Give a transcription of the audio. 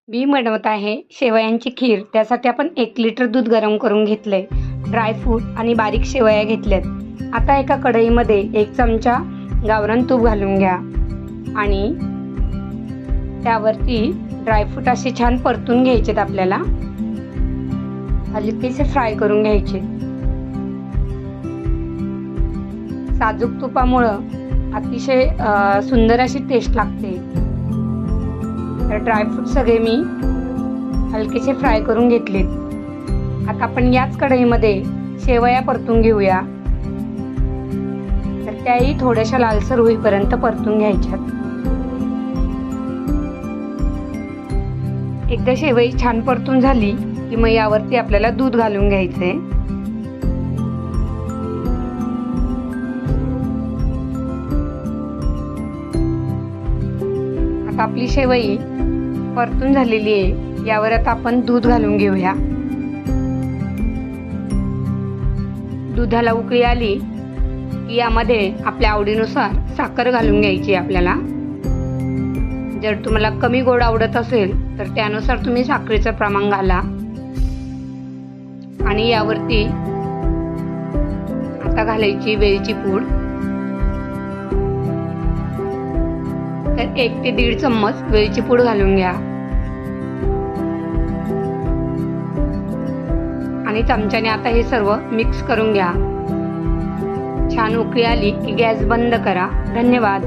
मी बनवत आहे शेवयांची खीर. त्यासाठी आपण 1 लिटर दूध गरम करून घेतलं आहे. ड्रायफ्रूट आणि बारीक शेवया घेतल्यात. आता एका कढईमध्ये 1 चमचा गावरान तूप घालून घ्या आणि त्यावरती ड्रायफ्रूट असे छान परतून घ्यायचेत. आपल्याला हलकेसे फ्राय करून घ्यायचे. साजूक तुपामुळं अतिशय सुंदर अशी टेस्ट लागते. तर ड्रायफ्रूट सगळे मी हलकेसे फ्राय करून घेतलेत. आता आपण याच कढईमध्ये शेवया परतून घेऊया. तर त्याही थोड्याशा लालसर होईपर्यंत परतून घ्यायच्यात. एकदा शेवई छान परतून झाली की मग यावरती आपल्याला दूध घालून घ्यायचंय. आता आपली शेवई परतून झालेली आहे. यावर आता आपण दूध घालून घेऊया. दुधाला उकळी आली की यामध्ये आपल्या आवडीनुसार साखर घालून घ्यायची आपल्याला. जर तुम्हाला कमी गोड आवडत असेल तर त्यानुसार तुम्ही साखरेचं प्रमाण घाला. आणि यावरती आता घालायची वेलची पूड. तर 1 ते 1.5 चम्मच वेलची पूड घालून घ्या आणि चमच्याने आता हे सर्व मिक्स करून घ्या. छान उकळी आली की गॅस बंद करा. धन्यवाद.